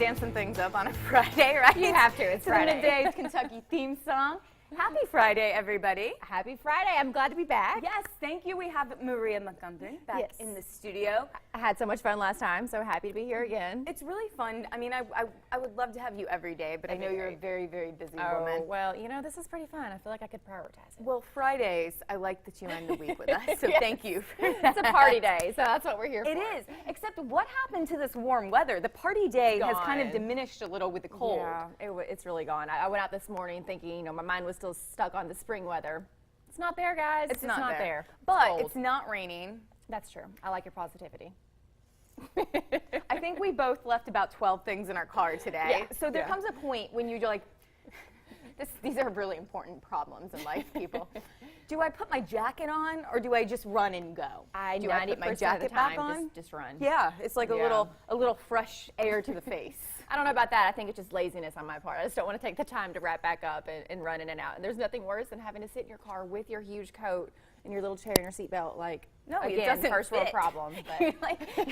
dancing things up on a Friday, right? You have to. It's the Friday. Midday Kentucky theme song. Happy Friday, everybody. Happy Friday. I'm glad to be back. Yes, thank you. We have Maria Montgomery back in the studio. I had so much fun last time, so happy to be here again. It's really fun. I mean, I would love to have you every day, but I know you're a very, very busy woman. Well, you know, this is pretty fun. I feel like I could prioritize it. Well, Fridays, I like that you end the week with us, so thank you for that. It's a party day, so that's what we're here for. It is, except what happened to this warm weather? The party day has kind of diminished a little with the cold. Yeah, it's really gone. I went out this morning thinking, you know, my mind was still stuck on the spring weather. It's not there, guys. It's not there. It's but cold. it's not raining. That's true. I like your positivity. I think we both left about 12 things in our car today. Yeah. So there comes a point when you're like, these are really important problems in life, people. Do I put my jacket on or do I just run and go? Do I put my jacket back on? Just run. Yeah, it's like a little fresh air to the face. I don't know about that. I think it's just laziness on my part. I just don't want to take the time to wrap back up and run in and out. And there's nothing worse than having to sit in your car with your huge coat and your little chair and your seatbelt. Like, no, again, it doesn't first world fit. problem. But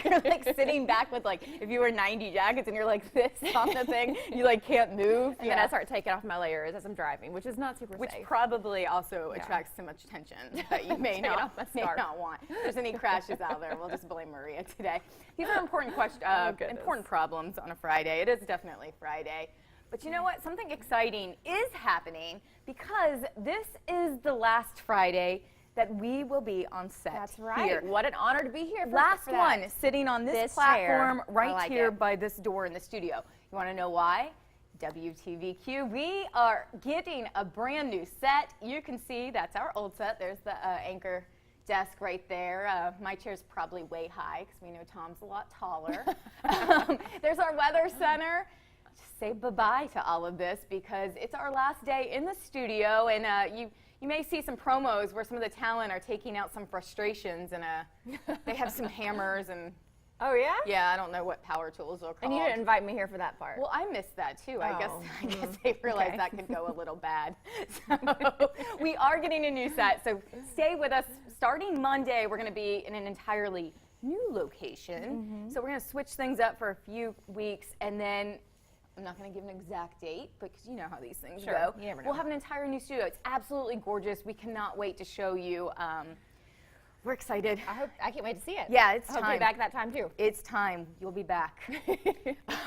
you're like sitting back with like, if you wear 90 jackets and you're like this on the thing, you like can't move. And then I start taking off my layers as I'm driving, which is not super safe. Which probably also attracts too much attention that you may not want. If there's any crashes out there, we'll just blame Maria today. These are important questions, important problems on a Friday. It is definitely Friday. But you know what? Something exciting is happening because this is the last Friday that we will be on set. That's right. Here. What an honor to be here. Last one, sitting on this platform right here it. by this door in the studio. You want to know why? WTVQ. We are getting a brand new set. You can see that's our old set. There's the anchor desk right there. My chair's probably way high because we know Tom's a lot taller. There's our weather center. Just say bye-bye to all of this because it's our last day in the studio, and you may see some promos where some of the talent are taking out some frustrations, and they have some hammers and. Oh yeah? Yeah, I don't know what power tools are called. And you didn't invite me here for that part. Well, I missed that too. I guess they realized that could go a little bad. So we are getting a new set, so stay with us. Starting Monday, we're going to be in an entirely new location. So we're going to switch things up for a few weeks, and then I'm not going to give an exact date because you know how these things go. You never know. We'll have an entire new studio. It's absolutely gorgeous. We cannot wait to show you. We're excited. I can't wait to see it. Yeah, it's time. I hope you'll be back that time too. It's time. You'll be back.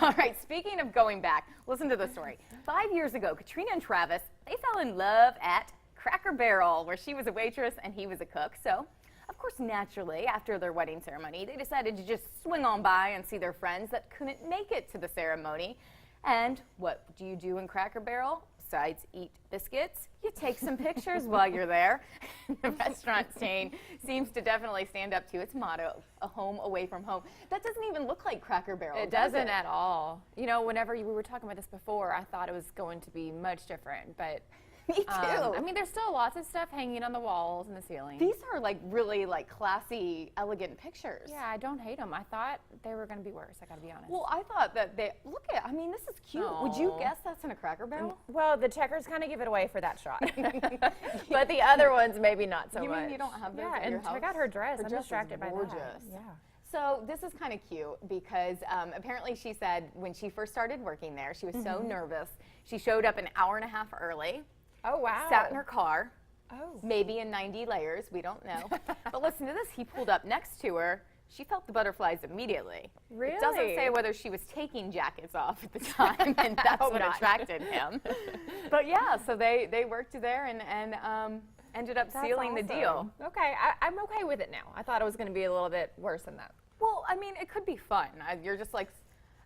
All right, speaking of going back, listen to the story. 5 years ago, Katrina and Travis, they fell in love at Cracker Barrel, where she was a waitress and he was a cook. So, of course, naturally, after their wedding ceremony, they decided to just swing on by and see their friends that couldn't make it to the ceremony. And what do you do in Cracker Barrel? Besides eat biscuits, you take some pictures while you're there. The restaurant chain seems to definitely stand up to its motto, a home away from home. That doesn't even look like Cracker Barrel. It doesn't at all. You know, whenever we were talking about this before, I thought it was going to be much different, but me too. I mean, there's still lots of stuff hanging on the walls and the ceiling. These are like really like classy, elegant pictures. Yeah, I don't hate them. I thought they were going to be worse, I got to be honest. Well, I thought that I mean, this is cute. Aww. Would you guess that's in a Cracker Barrel? Well, the checkers kind of give it away for that shot. But the other ones, maybe not so much. You mean you don't have those in your house? Check out her dress. Her I'm dress distracted is by gorgeous. that. Yeah. So this is kind of cute because apparently she said when she first started working there, she was so nervous. She showed up an hour and a half early. Oh, wow. Sat in her car. Oh. Maybe in 90 layers. We don't know. But listen to this. He pulled up next to her. She felt the butterflies immediately. Really? It doesn't say whether she was taking jackets off at the time, and that's what attracted him. But yeah, so they worked there and ended up sealing the deal. Okay, I'm okay with it now. I thought it was going to be a little bit worse than that. Well, I mean, it could be fun. You're just like,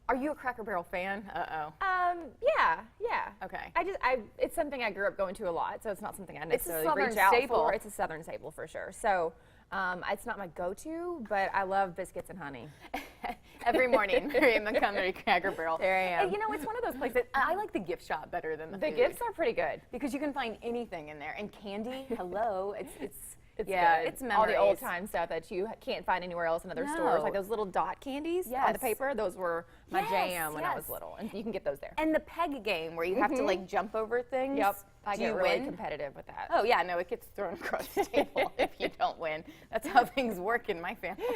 are you a Cracker Barrel fan? Uh-oh. Yeah. Okay. It's something I grew up going to a lot, so it's not something I necessarily Southern reach out staple. for. It's a Southern staple for sure. So it's not my go-to, but I love biscuits and honey. Every morning, Maria Montgomery, Cracker Barrel. There I am. And, you know, it's one of those places. I like the gift shop better than the food. gifts are pretty good because you can find anything in there. And candy, hello, It's Yeah, good. it's all the old memories. time stuff that you can't find anywhere else in other stores, like No. those little dot candies on Yes. the paper. Those were my Yes, jam when I was yes. little, and you can get those there. And the peg game where you have to like jump over things. Yep, I Do get you really win? competitive with that. Oh yeah, no, it gets thrown across the table if you don't win. That's how things work in my family.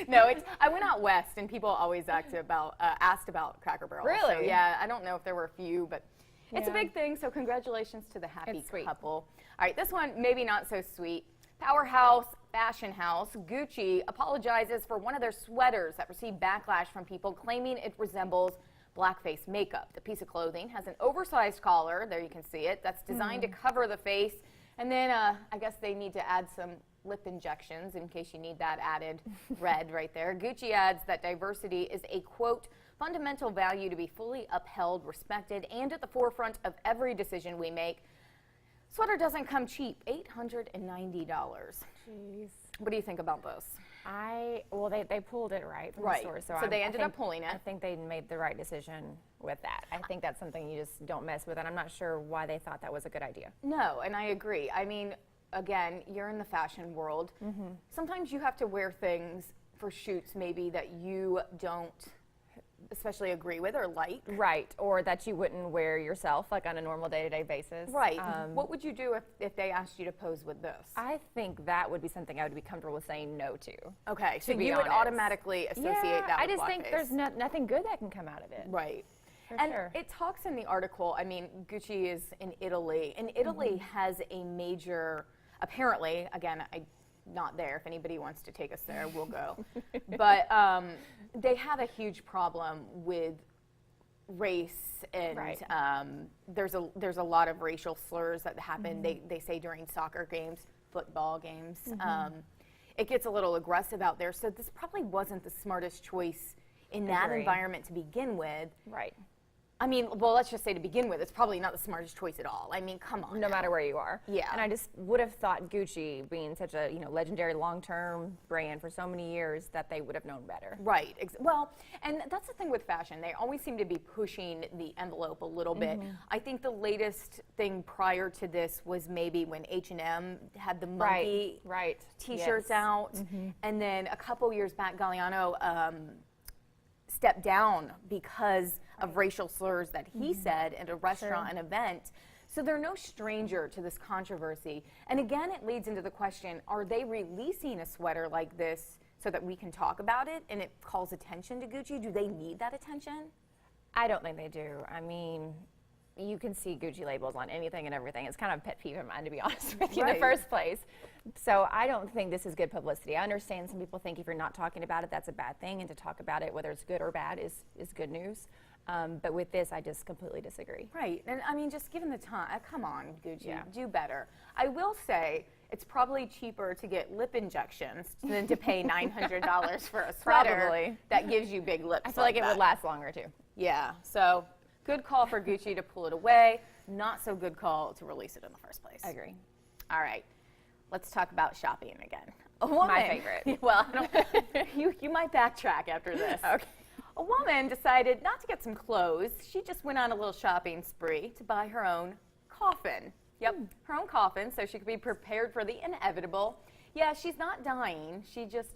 No, I went out west, and people always asked about Cracker Barrel. Really? So, yeah, I don't know if there were a few, but it's a Yeah. big thing. So congratulations to the happy It's sweet. couple. All right, this one maybe not so sweet. Powerhouse fashion house Gucci apologizes for one of their sweaters that received backlash from people claiming it resembles blackface makeup. The piece of clothing has an oversized collar, there you can see it, that's designed to cover the face. And then I guess they need to add some lip injections in case you need that added red right there. Gucci adds that diversity is a, quote, fundamental value to be fully upheld, respected, and at the forefront of every decision we make. Sweater doesn't come cheap, $890. Jeez. What do you think about this? Well, they pulled it right from Right. the store, So they ended up pulling it. I think they made the right decision with that. I think that's something you just don't mess with, and I'm not sure why they thought that was a good idea. No, and I agree. I mean, again, you're in the fashion world. Sometimes you have to wear things for shoots maybe that you don't especially agree with or like. Right, or that you wouldn't wear yourself, like on a normal day-to-day basis. Right. What would you do if they asked you to pose with this? I think that would be something I would be comfortable with saying no to. Okay, so be you would honest. automatically associate that I with just think blackface. there's nothing good that can come out of it. Right. For And sure. it talks in the article, I mean, Gucci is in Italy, and Italy has a major, apparently, again, I'm not there. If anybody wants to take us there, we'll go. But they have a huge problem with race, and Right. there's a lot of racial slurs that happen, they say during soccer games, football games. It gets a little aggressive out there, so this probably wasn't the smartest choice in that Agree. environment to begin with. Right. I mean, well, let's just say to begin with, it's probably not the smartest choice at all. I mean, come on. No matter where you are. Yeah. And I just would have thought Gucci, being such a legendary long-term brand for so many years, that they would have known better. Right. Well, and that's the thing with fashion. They always seem to be pushing the envelope a little bit. I think the latest thing prior to this was maybe when H&M had the monkey Right. T-shirts Yes. out, and then a couple years back, Galliano stepped down because of racial slurs that he said at a restaurant, an event. So they're no stranger to this controversy. And again, it leads into the question, are they releasing a sweater like this so that we can talk about it and it calls attention to Gucci? Do they need that attention? I don't think they do. I mean, you can see Gucci labels on anything and everything. It's kind of a pet peeve of mine, to be honest with you, in Right. the first place. So I don't think this is good publicity. I understand some people think if you're not talking about it, that's a bad thing, and to talk about it, whether it's good or bad, is good news. But with this, I just completely disagree. Right. And I mean, just given the time, come on, Gucci, Yeah. do better. I will say it's probably cheaper to get lip injections than to pay $900 for a sweater Probably. that gives you big lips. I feel like it that. would last longer, too. Yeah. So good call for Gucci to pull it away. Not so good call to release it in the first place. I agree. All right. Let's talk about shopping again. A woman, My favorite. Well, you might backtrack after this. Okay. A woman decided not to get some clothes. She just went on a little shopping spree to buy her own coffin. Yep, her own coffin, so she could be prepared for the inevitable. Yeah, she's not dying. She just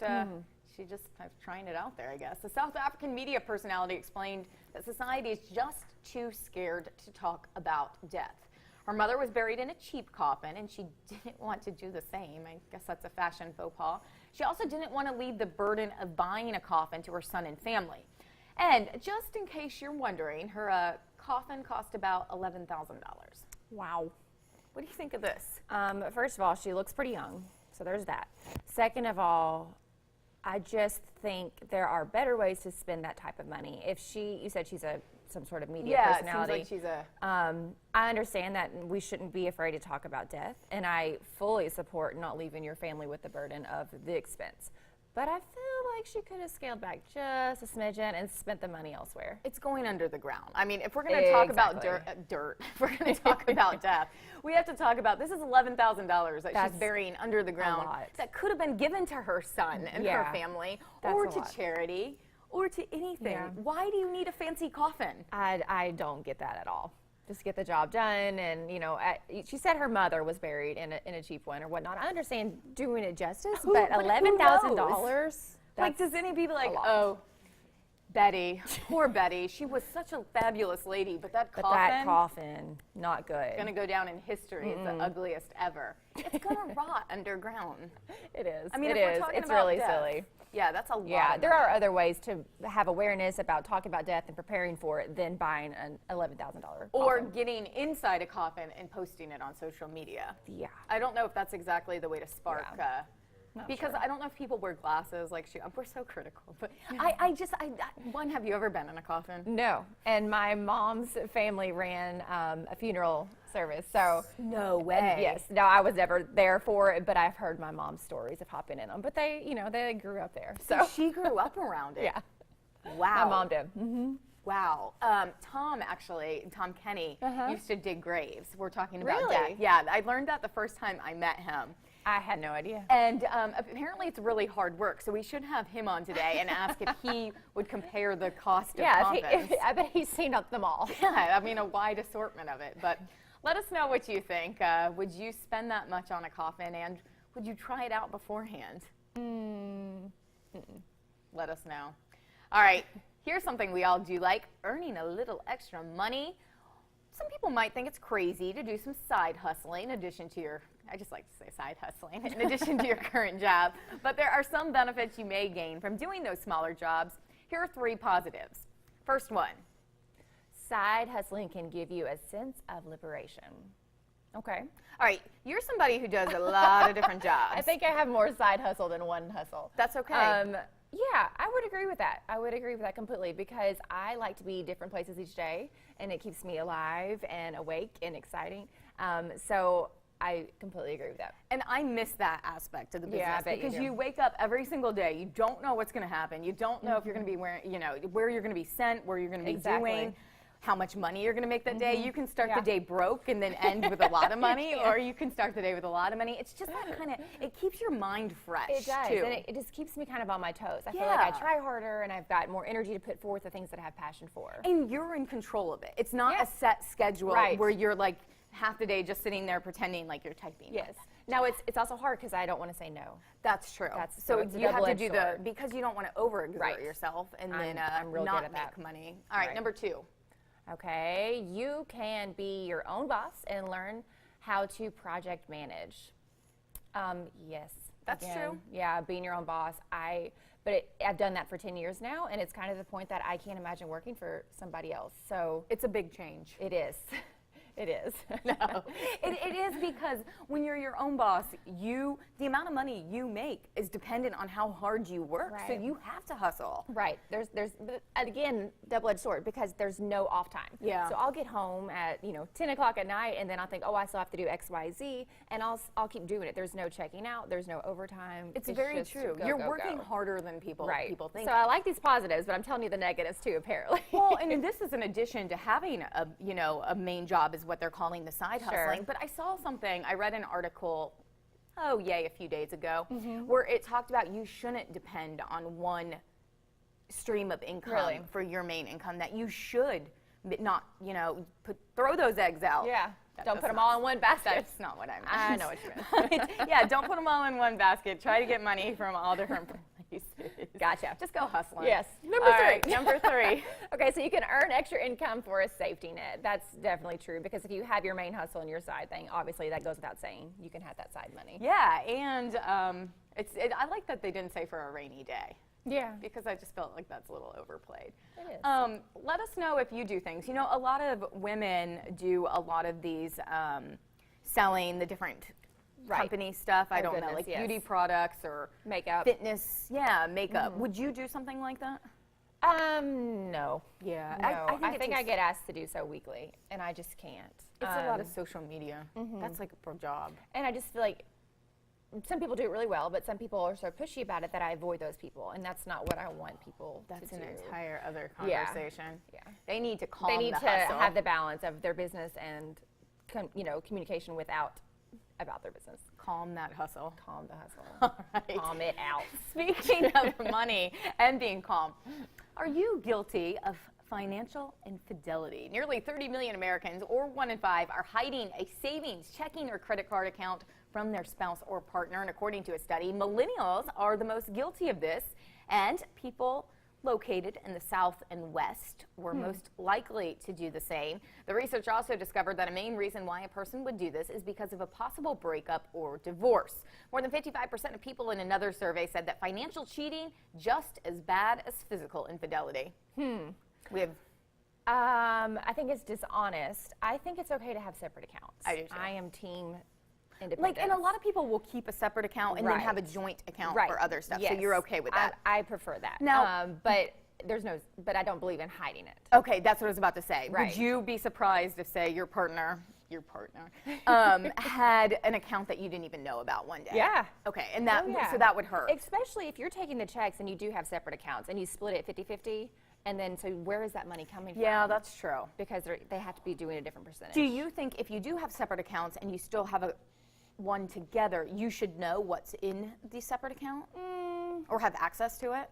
trying it out there, I guess. The South African media personality explained that society is just too scared to talk about death. Her mother was buried in a cheap coffin, and she didn't want to do the same. I guess that's a fashion faux pas. She also didn't want to leave the burden of buying a coffin to her son and family. And just in case you're wondering, her coffin cost about $11,000. Wow. What do you think of this? First of all, she looks pretty young, so there's that. Second of all, I just think there are better ways to spend that type of money. If you said she's some sort of media personality. It seems like she's I understand that we shouldn't be afraid to talk about death, and I fully support not leaving your family with the burden of the expense. But I feel like she could have scaled back just a smidgen and spent the money elsewhere. It's going under the ground. I mean, if we're going to talk about Exactly. if we're going to talk about death, we have to talk about this is $11,000 that That's she's burying under the ground lot. that could have been given to her son and her Yeah. family, That's or a to lot. charity, or to anything. Yeah. Why do you need a fancy coffin? I don't get that at all. Just get the job done, and she said her mother was buried in a cheap one or whatnot. I understand doing it justice, but $11,000. Like, does anybody be like, oh, Betty, poor Betty, she was such a fabulous lady, but that coffin, not good. Gonna go down in history as the ugliest ever. It's gonna rot underground. It is. I mean, it if we're is. talking It's about really death, silly. Yeah, that's a lot. Yeah, of there money. are other ways to have awareness about talking about death and preparing for it than buying an $11,000 coffin. Or getting inside a coffin and posting it on social media. Yeah. I don't know if that's exactly the way to spark. Not Because sure. I don't know if people wear glasses like we're so critical. But I one, have you ever been in a coffin? No. And my mom's family ran a funeral service, so. No way. Yes. No, I was never there for it, but I've heard my mom's stories of hopping in them. But they grew up there. So she grew up around it. Yeah. Wow. My mom did. Mm-hmm. Wow. Tom Kenny used to dig graves. We're talking about Really? death. Yeah, I learned that the first time I met him. I had no idea. And apparently it's really hard work, so we should have him on today and ask if he would compare the cost of coffins. I bet he's seen up them all. Yeah, I mean, a wide assortment of it. But let us know what you think. Would you spend that much on a coffin, and would you try it out beforehand? Let us know. All right, here's something we all do like, earning a little extra money. Some people might think it's crazy to do some side hustling in addition to your, I just like to say side hustling, in addition to your current job. But there are some benefits you may gain from doing those smaller jobs. Here are 3 positives. First one. Side hustling can give you a sense of liberation. Okay. All right, you're somebody who does a lot of different jobs. I think I have more side hustle than one hustle. That's okay. Yeah, I would agree with that. I would agree with that completely because I like to be different places each day, and it keeps me alive and awake and exciting. So I completely agree with that. And I miss that aspect of the business Yeah, I bet because you do. you wake up every single day. You don't know what's going to happen. You don't know if you're going to be wearing, where you're going to be sent, where you're going to be doing, how much money you're going to make that day. You can start the day broke and then end with a lot of money, or you can start the day with a lot of money. It's just that kind of, it keeps your mind fresh. It does, too. and it just keeps me kind of on my toes. I feel like I try harder, and I've got more energy to put forth the things that I have passion for. And you're in control of it. It's not a set schedule where you're like half the day just sitting there pretending like you're typing. Yes. Now it's also hard because I don't want to say no. That's true. So you have to do because you don't want to overexert Right. yourself and then I'm real not good at make that. money. All right, number 2. Okay, you can be your own boss and learn how to project manage. Yes. That's true. Yeah, being your own boss. I've done that for 10 years now, and it's kind of the point that I can't imagine working for somebody else. So It's a big change. it is. It is. No, it is because when you're your own boss, the amount of money you make is dependent on how hard you work. So Right. you have to hustle. Right. There's again, double-edged sword because there's no off time. Yeah. So I'll get home at 10 o'clock at night, and then I'll think, oh, I still have to do X, Y, Z, and I'll keep doing it. There's no checking out. There's no overtime. It's very just true. go, You're go, working go. harder than people think. So I like these positives, but I'm telling you the negatives too, apparently. Well, and this is in addition to having a main job is what they're calling the side hustling. But I saw something, I read an article, a few days ago, where it talked about you shouldn't depend on one stream of income for your main income, that you should not, throw those eggs out. Yeah. That Don't does put them not- all in one basket. That's not what I meant. I know what you meant. Yeah, don't put them all in one basket. Try to get money from all different places. Gotcha. Just go hustling. Yes. Number 3. Number 3. Okay, so you can earn extra income for a safety net. That's definitely true because if you have your main hustle and your side thing, obviously that goes without saying. You can have that side money. Yeah, and I like that they didn't say for a rainy day. Yeah. Because I just felt like that's a little overplayed. It is. Let us know if you do things. A lot of women do a lot of these selling the different company stuff. I don't know, like beauty products or makeup. fitness. Yeah, makeup. Would you do something like that? No. Yeah. No. I think I get asked to do so weekly, and I just can't. It's a lot of social media. That's like a job. And I just feel like some people do it really well, but some people are so pushy about it that I avoid those people, and that's not what I want people to do. That's an entire other conversation. Yeah. They need to calm They need the to hustle. have the balance of their business and communication about their business. Calm that hustle. Calm the hustle. All right. Calm it out. Speaking of money and being calm, are you guilty of financial infidelity. Nearly 30 million Americans, or 1 in 5, are hiding a savings, checking, or credit card account from their spouse or partner. And according to a study, millennials are the most guilty of this, and people located in the South and West were most likely to do the same. The research also discovered that a main reason why a person would do this is because of a possible breakup or divorce. More than 55% of people in another survey said that financial cheating just as bad as physical infidelity. We have I think it's dishonest. I think it's okay to have separate accounts. I do too. I am team independence. and a lot of people will keep a separate account and then have a Right. joint account Right. for other stuff. Yes. So you're okay with that? I prefer that. Now- but but I don't believe in hiding it. Okay, that's what I was about to say. Would Right. you be surprised if, say, your partner had an account that you didn't even know about one day? Yeah. Okay, and that Oh, yeah. so that would hurt. Especially if you're taking the checks and you do have separate accounts and you split it 50-50, and then so where is that money coming Yeah, from? that's true. Because they have to be doing a different percentage. Do you think if you do have separate accounts and you still have one together, you should know what's in the separate account or have access to it?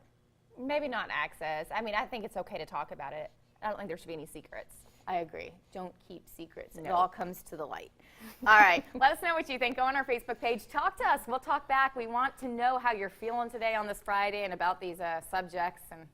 Maybe not access. I mean, I think it's okay to talk about it. I don't think there should be any secrets. I agree. Don't keep secrets. It No. all comes to the light. All right. Let us know what you think. Go on our Facebook page. Talk to us. We'll talk back. We want to know how you're feeling today on this Friday and about these subjects. And